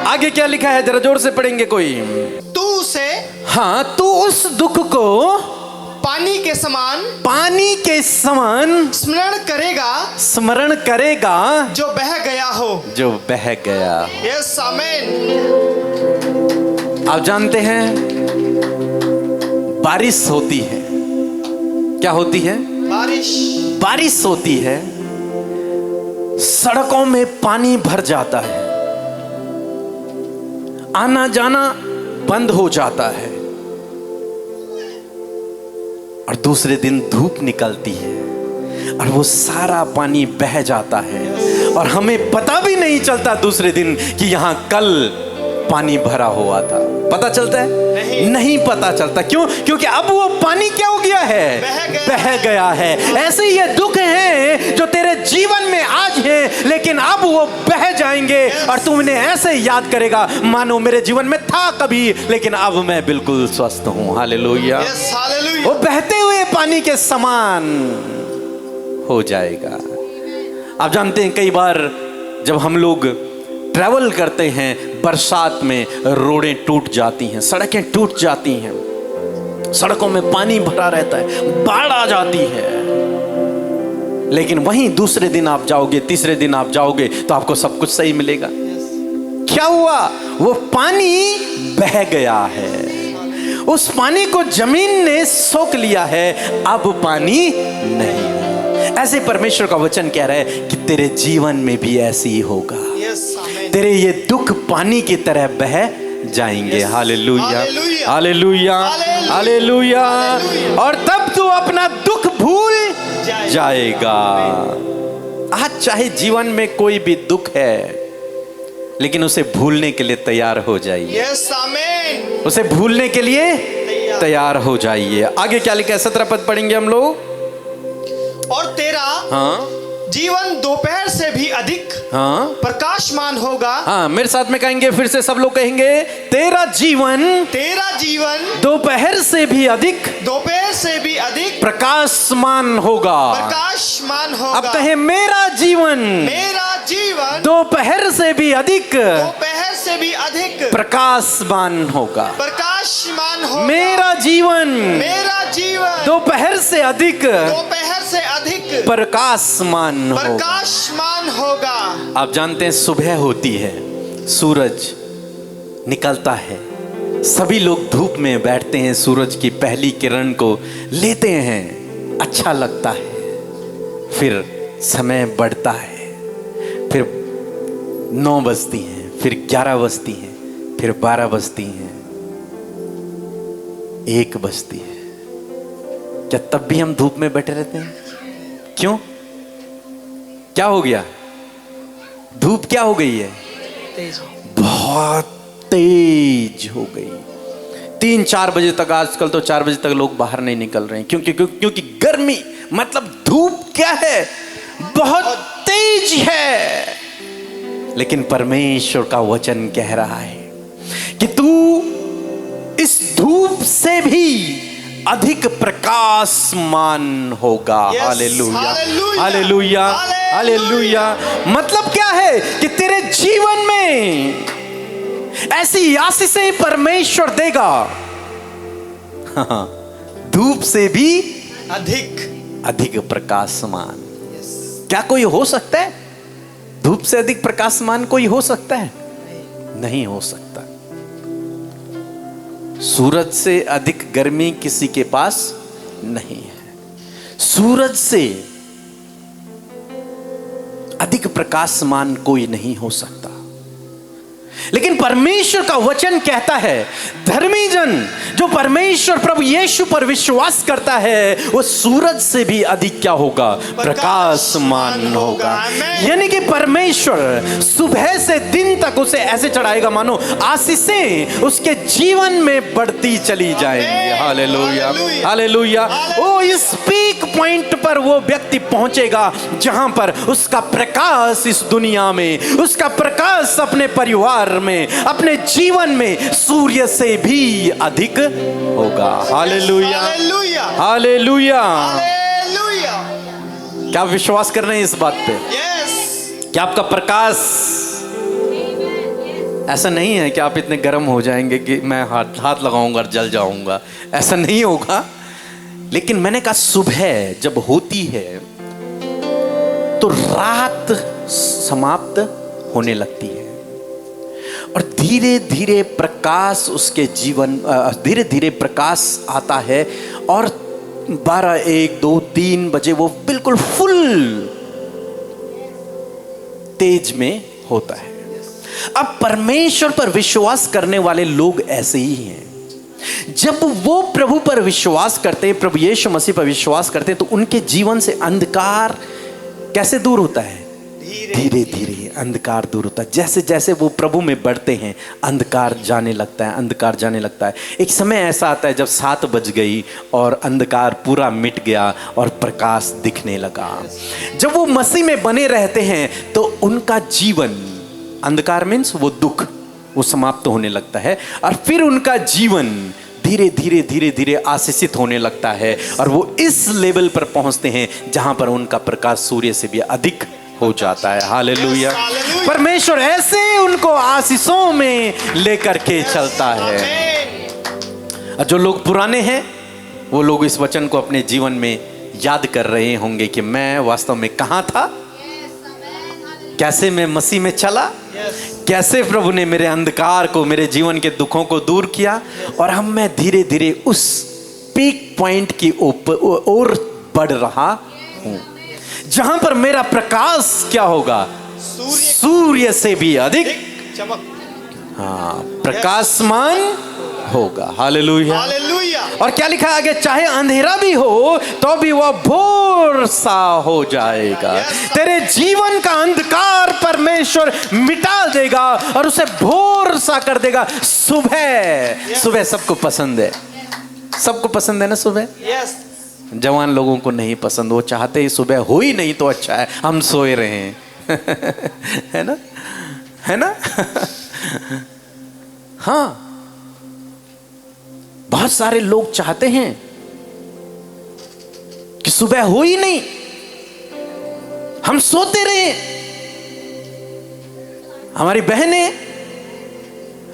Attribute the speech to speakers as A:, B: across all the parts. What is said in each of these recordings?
A: आगे क्या लिखा है, जरा जोर से पढ़ेंगे कोई।
B: तू उसे,
A: हाँ, तू उस दुख को
B: पानी के समान
A: स्मरण करेगा
B: जो बह गया हो।
A: जो बह गया।
B: यस, आमीन।
A: आप जानते हैं बारिश होती है, क्या होती है? बारिश होती है, सड़कों में पानी भर जाता है, आना जाना बंद हो जाता है, और दूसरे दिन धूप निकलती है और वो सारा पानी बह जाता है, और हमें पता भी नहीं चलता दूसरे दिन कि यहां कल पानी भरा हुआ था। पता चलता है? नहीं पता चलता। क्यों? क्योंकि अब वो पानी क्या हो गया है? बह गया है। ऐसे ही ये दुख हैं जो तेरे जीवन में आज है, लेकिन अब वो बह जाएंगे और तू उन्हें ऐसे याद करेगा मानो मेरे जीवन में था कभी, लेकिन अब मैं बिल्कुल स्वस्थ हूं। हालेलुया। वो बहते हुए पानी के समान हो जाएगा। आप जानते हैं कई बार जब हम लोग ट्रैवल करते हैं बरसात में, रोडें टूट जाती हैं, सड़कें टूट जाती हैं, सड़कों में पानी भरा रहता है, बाढ़ आ जाती है, लेकिन वहीं दूसरे दिन आप जाओगे, तीसरे दिन आप जाओगे तो आपको सब कुछ सही मिलेगा। क्या हुआ? वो पानी बह गया है, उस पानी को जमीन ने सोख लिया है, अब पानी नहीं। ऐसे परमेश्वर का वचन कह रहा है कि तेरे जीवन में भी ऐसे ही होगा। तेरे ये दुख पानी की तरह बह जाएंगे। Hallelujah, hallelujah, hallelujah. और तब तू अपना दुख भूल जाएगा। आज चाहे जीवन में कोई भी दुख है, लेकिन उसे भूलने के लिए तैयार हो जाइए। उसे भूलने के लिए तैयार हो जाइए। आगे क्या लिखा है? 17 पद पढ़ेंगे हम लोग।
B: और तेरा जीवन दोपहर से भी अधिक प्रकाशमान होगा।
A: हाँ, मेरे साथ में कहेंगे, फिर से सब लोग कहेंगे, तेरा जीवन दोपहर से भी अधिक प्रकाशमान होगा। अब कहे, मेरा जीवन दोपहर से भी अधिक प्रकाशमान होगा। मेरा जीवन दोपहर से अधिक प्रकाशमान होगा। आप जानते हैं सुबह होती है, सूरज निकलता है, सभी लोग धूप में बैठते हैं, सूरज की पहली किरण को लेते हैं, अच्छा लगता है। फिर समय बढ़ता है, फिर 9 बजती हैं, फिर 11 बजती हैं, फिर 12 बजती हैं, 1 बजती है। क्या तब भी हम धूप में बैठे रहते हैं? क्यों? क्या हो गया? धूप क्या हो गई है? बहुत तेज हो गई। 3-4 बजे तक, आजकल तो 4 बजे तक लोग बाहर नहीं निकल रहे हैं। क्योंकि गर्मी, मतलब धूप क्या है? बहुत तेज है। लेकिन परमेश्वर का वचन कह रहा है कि तू इस धूप से भी अधिक प्रकाशमान होगा। Hallelujah, hallelujah, hallelujah. मतलब क्या है कि तेरे जीवन में ऐसी आशीषें परमेश्वर देगा, धूप से भी अधिक प्रकाशमान। क्या कोई हो सकता है? धूप से अधिक प्रकाशमान कोई हो सकता है? नहीं हो सकता। सूरज से अधिक गर्मी किसी के पास नहीं है। सूरज से अधिक प्रकाशमान कोई नहीं हो सकता। लेकिन परमेश्वर का वचन कहता है, धर्मी जन जो परमेश्वर प्रभु यीशु पर विश्वास करता है, वो सूरज से भी अधिक क्या होगा? प्रकाशमान होगा। यानी कि परमेश्वर सुबह से दिन तक उसे ऐसे चढ़ाएगा मानो आशीषें उसके जीवन में बढ़ती चली जाएंगी। Hallelujah, hallelujah. वो इस पीक पॉइंट पर वो व्यक्ति पहुंचेगा जहां पर उसका प्रकाश इस दुनिया में, उसका प्रकाश अपने परिवार में, अपने जीवन में सूर्य से भी अधिक होगा। Hallelujah, hallelujah. क्या आप विश्वास कर रहे हैं इस बात पे? क्या आपका प्रकाश ऐसा नहीं है कि आप इतने गर्म हो जाएंगे कि मैं हाथ लगाऊंगा और जल जाऊंगा, ऐसा नहीं होगा। लेकिन मैंने कहा सुबह जब होती है तो रात समाप्त होने लगती है और धीरे धीरे प्रकाश उसके जीवन, धीरे धीरे प्रकाश आता है और 12, 1, 2, 3 बजे वो बिल्कुल फुल तेज में होता है। अब परमेश्वर पर विश्वास करने वाले लोग ऐसे ही हैं। जब वो प्रभु पर विश्वास करते हैं, प्रभु यीशु मसीह पर विश्वास करते हैं, तो उनके जीवन से अंधकार कैसे दूर होता है? धीरे धीरे अंधकार दूर होता है। जैसे जैसे वो प्रभु में बढ़ते हैं अंधकार जाने लगता है, अंधकार जाने लगता है। एक समय ऐसा आता है जब 7 बज गई और अंधकार पूरा मिट गया और प्रकाश दिखने लगा। जब वो मसीह में बने रहते हैं तो उनका जीवन, अंधकार मीन्स वो दुख, वो समाप्त होने लगता है और फिर उनका जीवन धीरे धीरे धीरे धीरे आशीषित होने लगता है और वो इस लेवल पर पहुंचते हैं जहां पर उनका प्रकाश सूर्य से भी अधिक हो जाता है। हालेलुया। परमेश्वर ऐसे उनको आशीषों में लेकर के चलता है। जो लोग पुराने हैं वो लोग इस वचन को अपने जीवन में याद कर रहे होंगे कि मैं वास्तव में कहां था, कैसे मैं मसीह में चला, कैसे प्रभु ने मेरे अंधकार को, मेरे जीवन के दुखों को दूर किया और हम मैं धीरे धीरे उस पीक पॉइंट की ओर बढ़ रहा हूं जहां पर मेरा प्रकाश क्या होगा? सूर्य से भी अधिक
B: चमक,
A: प्रकाशमान होगा। हालेलुया।
B: हालेलुया।
A: और क्या लिखा है आगे? चाहे अंधेरा भी हो तो भी वह भोर सा हो जाएगा। तेरे जीवन का अंधकार परमेश्वर मिटा देगा और उसे भोर सा कर देगा। सुबह, सुबह सबको पसंद है, सबको पसंद है ना सुबह? जवान लोगों को नहीं पसंद, वो चाहते ही सुबह हो ही नहीं तो अच्छा है, हम सोए रहे हैं। है ना, है ना? हाँ, बहुत सारे लोग चाहते हैं कि सुबह हो ही नहीं, हम सोते रहे। हमारी बहनें,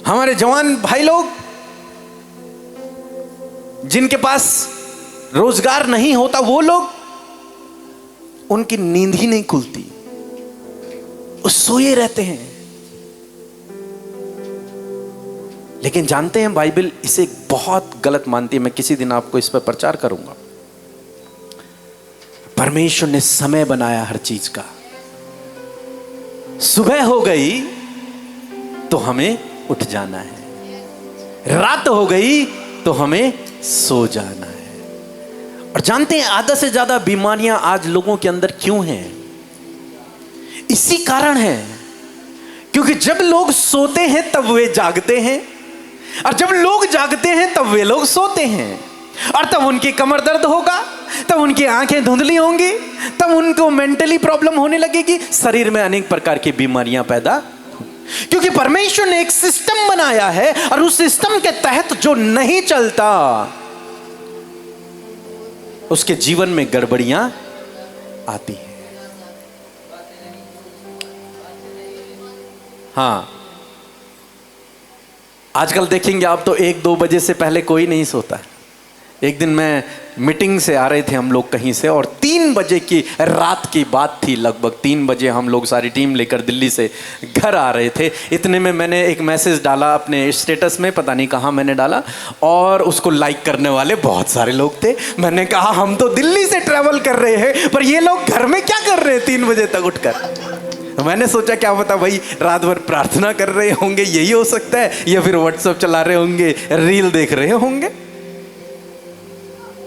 A: हमारे जवान भाई लोग जिनके पास रोजगार नहीं होता, वो लोग, उनकी नींद ही नहीं खुलती, वो सोए रहते हैं। लेकिन जानते हैं बाइबल इसे बहुत गलत मानती है। मैं किसी दिन आपको इस पर प्रचार करूंगा। परमेश्वर ने समय बनाया हर चीज का। सुबह हो गई तो हमें उठ जाना है, रात हो गई तो हमें सो जाना है। और जानते हैं आधा से ज्यादा बीमारियां आज लोगों के अंदर क्यों हैं? इसी कारण है क्योंकि जब लोग सोते हैं तब वे जागते हैं और जब लोग जागते हैं तब वे लोग सोते हैं और तब उनकी कमर दर्द होगा, तब उनकी आंखें धुंधली होंगी, तब उनको मेंटली प्रॉब्लम होने लगेगी, शरीर में अनेक प्रकार की बीमारियां पैदा। क्योंकि परमेश्वर ने एक सिस्टम बनाया है और उस सिस्टम के तहत जो नहीं चलता उसके जीवन में गड़बड़ियां आती हैं। हाँ, आजकल देखेंगे आप तो 1-2 बजे से पहले कोई नहीं सोता है। एक दिन मैं मीटिंग से आ रहे थे हम लोग कहीं से और 3 बजे की रात की बात थी, लगभग 3 बजे हम लोग सारी टीम लेकर दिल्ली से घर आ रहे थे। इतने में मैंने एक मैसेज डाला अपने स्टेटस में, पता नहीं कहाँ मैंने डाला, और उसको लाइक करने वाले बहुत सारे लोग थे। मैंने कहा हम तो दिल्ली से ट्रैवल कर रहे हैं पर ये लोग घर में क्या कर रहे हैं 3 बजे तक उठकर। मैंने सोचा क्या पता भाई रात भर प्रार्थना कर रहे होंगे, यही हो सकता है, या फिर व्हाट्सएप चला रहे होंगे, रील देख रहे होंगे।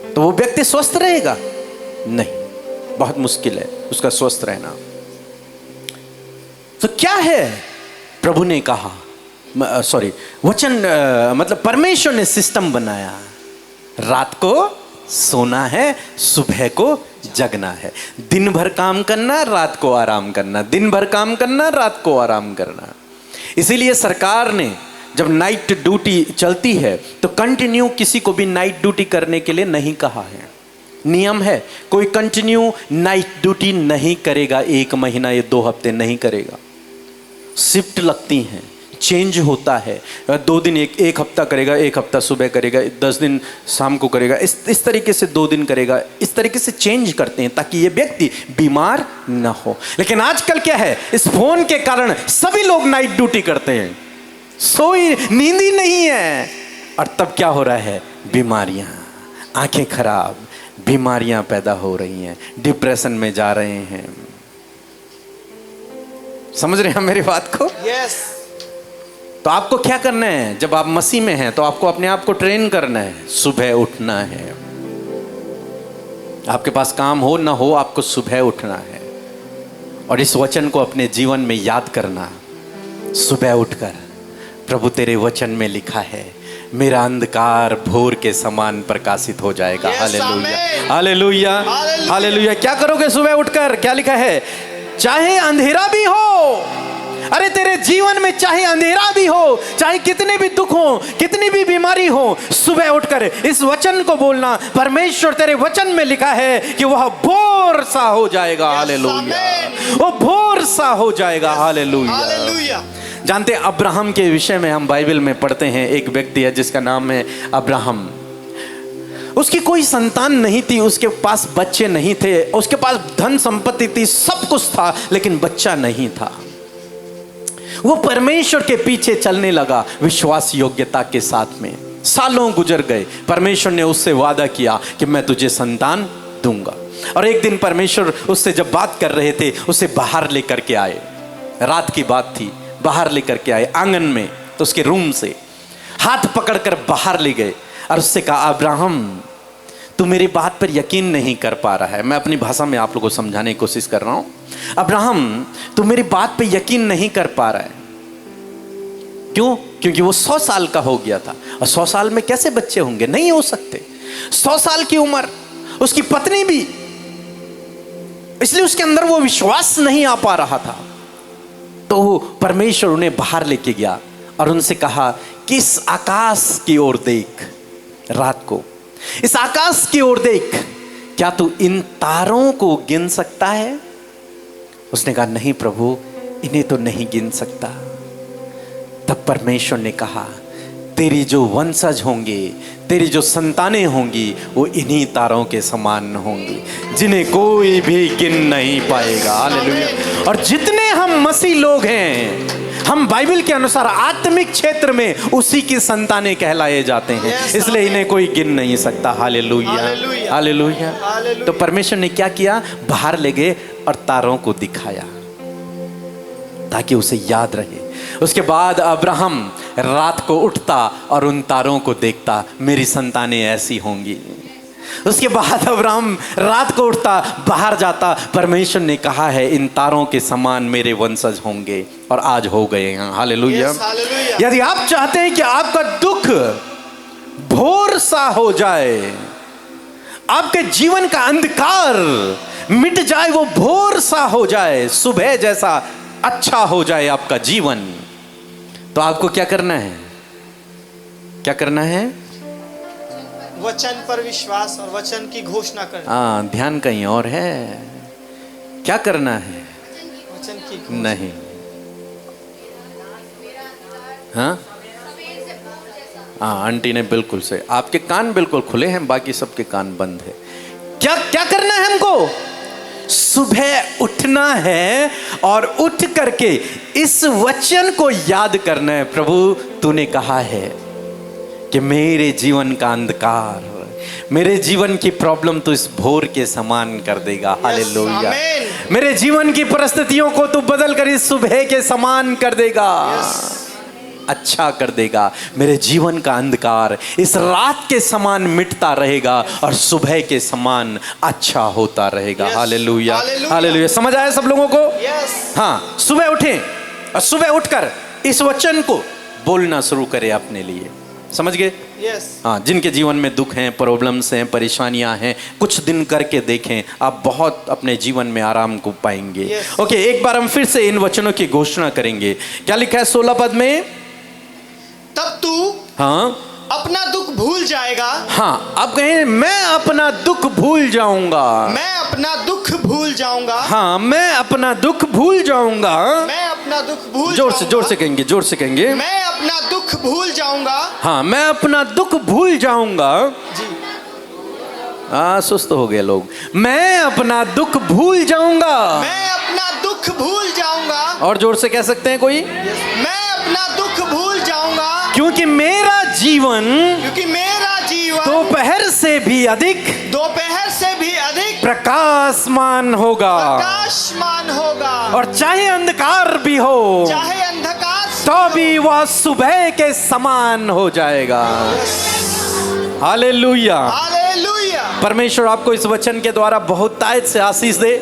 A: तो वो व्यक्ति स्वस्थ रहेगा? नहीं, बहुत मुश्किल है उसका स्वस्थ रहना। तो क्या है प्रभु ने कहा, वचन मतलब परमेश्वर ने सिस्टम बनाया, रात को सोना है, सुबह को जगना है, दिन भर काम करना, रात को आराम करना, दिन भर काम करना, रात को आराम करना। इसीलिए सरकार ने जब नाइट ड्यूटी चलती है तो कंटिन्यू किसी को भी नाइट ड्यूटी करने के लिए नहीं कहा है। नियम है, कोई कंटिन्यू नाइट ड्यूटी नहीं करेगा, 1 महीना या 2 हफ्ते नहीं करेगा। शिफ्ट लगती हैं, चेंज होता है। 2 दिन एक हफ्ता करेगा, 1 हफ्ता सुबह करेगा, 10 दिन शाम को करेगा, इस तरीके से 2 दिन करेगा, इस तरीके से चेंज करते हैं ताकि ये व्यक्ति बीमार ना हो। लेकिन आजकल क्या है, इस फोन के कारण सभी लोग नाइट ड्यूटी करते हैं, नींद ही नहीं है, और तब क्या हो रहा है, बीमारियां, आंखें खराब, बीमारियां पैदा हो रही हैं, डिप्रेशन में जा रहे हैं। समझ रहे हैं मेरी बात को?
B: यस।
A: तो आपको क्या करना है, जब आप मसीह में हैं तो आपको अपने आप को ट्रेन करना है, सुबह उठना है। आपके पास काम हो ना हो, आपको सुबह उठना है और इस वचन को अपने जीवन में याद करना। सुबह उठकर, प्रभु तेरे वचन में लिखा है, मेरा अंधकार भोर के समान प्रकाशित हो जाएगा। Hallelujah, hallelujah, hallelujah. क्या करोगे सुबह उठकर? क्या लिखा है, चाहे अंधेरा भी हो, अरे तेरे जीवन में चाहे अंधेरा भी हो, चाहे कितने भी दुख हो, कितनी भी बीमारी हो, सुबह उठकर इस वचन को बोलना। परमेश्वर तेरे वचन में लिखा है कि वह भोर सा हो जाएगा। हालेलुया, वो भोर सा हो जाएगा। हालेलुया। जानते हैं, अब्राहम के विषय में हम बाइबल में पढ़ते हैं, एक व्यक्ति है जिसका नाम है अब्राहम। उसकी कोई संतान नहीं थी, उसके पास बच्चे नहीं थे, उसके पास धन संपत्ति थी, सब कुछ था, लेकिन बच्चा नहीं था। वो परमेश्वर के पीछे चलने लगा विश्वास योग्यता के साथ में। सालों गुजर गए, परमेश्वर ने उससे वादा किया कि मैं तुझे संतान दूंगा। और एक दिन परमेश्वर उससे जब बात कर रहे थे, उसे बाहर लेकर के आए, रात की बात थी, बाहर लेकर के आए आंगन में, तो उसके रूम से हाथ पकड़कर बाहर ले गए और उससे कहा, अब्राहम तू मेरी बात पर यकीन नहीं कर पा रहा है। मैं अपनी भाषा में आप लोगों को समझाने की कोशिश कर रहा हूं। अब्राहम तू मेरी बात पर यकीन नहीं कर पा रहा है। क्यों? क्योंकि वो 100 साल का हो गया था, और 100 साल में कैसे बच्चे होंगे? नहीं हो सकते। 100 साल की उम्र, उसकी पत्नी भी, इसलिए उसके अंदर वो विश्वास नहीं आ पा रहा था। तो परमेश्वर उन्हें बाहर लेके गया और उनसे कहा, किस आकाश की ओर देख, रात को इस आकाश की ओर देख, क्या तू इन तारों को गिन सकता है? उसने कहा, नहीं प्रभु, इन्हें तो नहीं गिन सकता। तब परमेश्वर ने कहा, तेरी जो वंशज होंगे, तेरी जो संतानें होंगी, वो इन्हीं तारों के समान होंगी, जिन्हें कोई भी गिन नहीं पाएगा। हालेलुया। और जितने हम मसीह लोग हैं, हम बाइबल के अनुसार आत्मिक क्षेत्र में उसी की संतानें कहलाए जाते हैं, इसलिए इन्हें कोई गिन नहीं सकता। Hallelujah, hallelujah. तो परमेश्वर ने क्या किया, बाहर ले गए और तारों को दिखाया ताकि उसे याद रहे। उसके बाद अब्राहम रात को उठता और उन तारों को देखता, मेरी संतानें ऐसी होंगी। उसके बाद अब्राहम रात को उठता, बाहर जाता, परमेश्वर ने कहा है इन तारों के समान मेरे वंशज होंगे, और आज हो गए हैं। हालेलुया। यदि आप चाहते हैं कि आपका दुख भोर सा हो जाए, आपके जीवन का अंधकार मिट जाए, वो भोर सा हो जाए, सुबह जैसा अच्छा हो जाए आपका जीवन, तो आपको क्या करना है? क्या करना है?
B: वचन पर विश्वास और वचन की घोषणा करना।
A: हाँ, ध्यान कहीं और है। क्या करना है?
B: वचन की घोषणा।
A: नहीं। हाँ हाँ, आंटी ने बिल्कुल से, आपके कान बिल्कुल खुले हैं, बाकी सबके कान बंद है। क्या क्या करना है हमको? सुबह उठना है और उठ करके इस वचन को याद करना है। प्रभु तूने कहा है कि मेरे जीवन का अंधकार, मेरे जीवन की प्रॉब्लम तू इस भोर के समान कर देगा। हालेलुया। मेरे जीवन की परिस्थितियों को तू बदल कर इस सुबह के समान कर देगा, अच्छा कर देगा। मेरे जीवन का अंधकार इस रात के समान मिटता रहेगा और सुबह के समान अच्छा होता रहेगा। Hallelujah, hallelujah. समझ आया सब लोगों को? हाँ, सुबह उठें और सुबह उठकर इस वचन को बोलना शुरू करें अपने लिए। समझ गए? हाँ, जिनके जीवन में दुख हैं, प्रॉब्लम्स हैं, परेशानियां हैं, कुछ दिन करके देखें, आप बहुत अपने जीवन में आराम को पाएंगे। ओके, एक बार हम फिर से इन वचनों की घोषणा करेंगे। क्या लिखा है 16 पद में?
B: तब तू
A: हाँ
B: अपना दुख भूल जाएगा।
A: हाँ, अब कहें, मैं अपना दुख भूल जाऊंगा।
B: मैं अपना दुख भूल जाऊंगा।
A: हाँ, मैं अपना दुख भूल जाऊंगा।
B: मैं अपना दुख भूल
A: जोर से
B: जाऊंगा।
A: कहेंगे, जोर से कहेंगे।
B: मैं अपना दुख भूल जाऊंगा।
A: हाँ, मैं अपना दुख भूल जाऊंगा।
B: जी।
A: सुस्त हो गए लोग। मैं अपना दुख भूल जाऊंगा।
B: मैं अपना दुख भूल जाऊंगा।
A: और जोर से कह सकते हैं कोई?
B: मैं अपना दुख भूल जाऊंगा।
A: क्योंकि मेरा जीवन
B: क्योंकि मेरा जीवन
A: दोपहर से भी अधिक
B: दोपहर से भी अधिक
A: प्रकाशमान होगा।
B: प्रकाशमान होगा।
A: और चाहे अंधकार भी हो,
B: चाहे अंधकार
A: तो भी वह सुबह के समान हो जाएगा। हालेलुया।
B: हालेलुया।
A: परमेश्वर आपको इस वचन के द्वारा बहुत तायत से आशीष दे।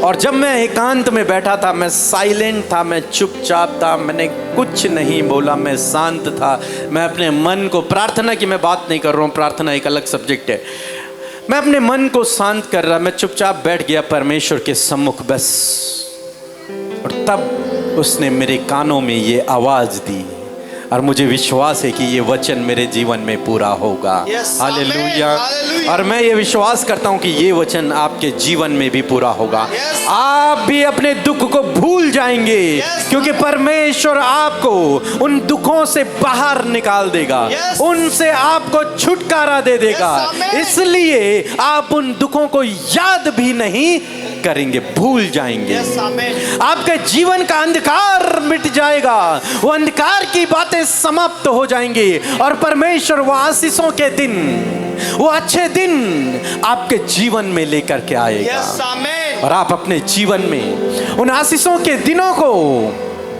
A: और जब मैं एकांत में बैठा था, मैं साइलेंट था, मैं चुपचाप था, मैंने कुछ नहीं बोला, मैं शांत था। मैं अपने मन को, प्रार्थना की मैं बात नहीं कर रहा हूँ, प्रार्थना एक अलग सब्जेक्ट है। मैं अपने मन को शांत कर रहा, मैं चुपचाप बैठ गया परमेश्वर के सम्मुख बस। और तब उसने मेरे कानों में ये आवाज दी और मुझे विश्वास है कि ये वचन मेरे जीवन में पूरा होगा। हालेलुया। और मैं ये विश्वास करता हूँ कि ये वचन आपके जीवन में भी पूरा होगा। आप भी अपने दुख को भूल जाएंगे, क्योंकि परमेश्वर आपको उन दुखों से बाहर निकाल देगा, उनसे आपको छुटकारा दे देगा। इसलिए आप उन दुखों को याद भी नहीं करेंगे, भूल जाएंगे। आपके जीवन का अंधकार मिट जाएगा, वो अंधकार की बातें समाप्त हो जाएंगी और परमेश्वर वो आशीषों के दिन, वो अच्छे दिन आपके जीवन में लेकर के आएगा। और आप अपने जीवन में उन आशीषों के दिनों को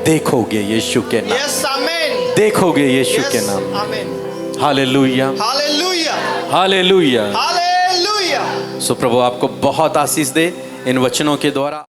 A: देखोगे यीशु के नाम। देखोगे यीशु के नाम। हालेलुया।
B: हालेलुया।
A: हालेलुया।
B: हालेलुया।
A: सो प्रभु आपको बहुत आशीष दे इन वचनों के द्वारा।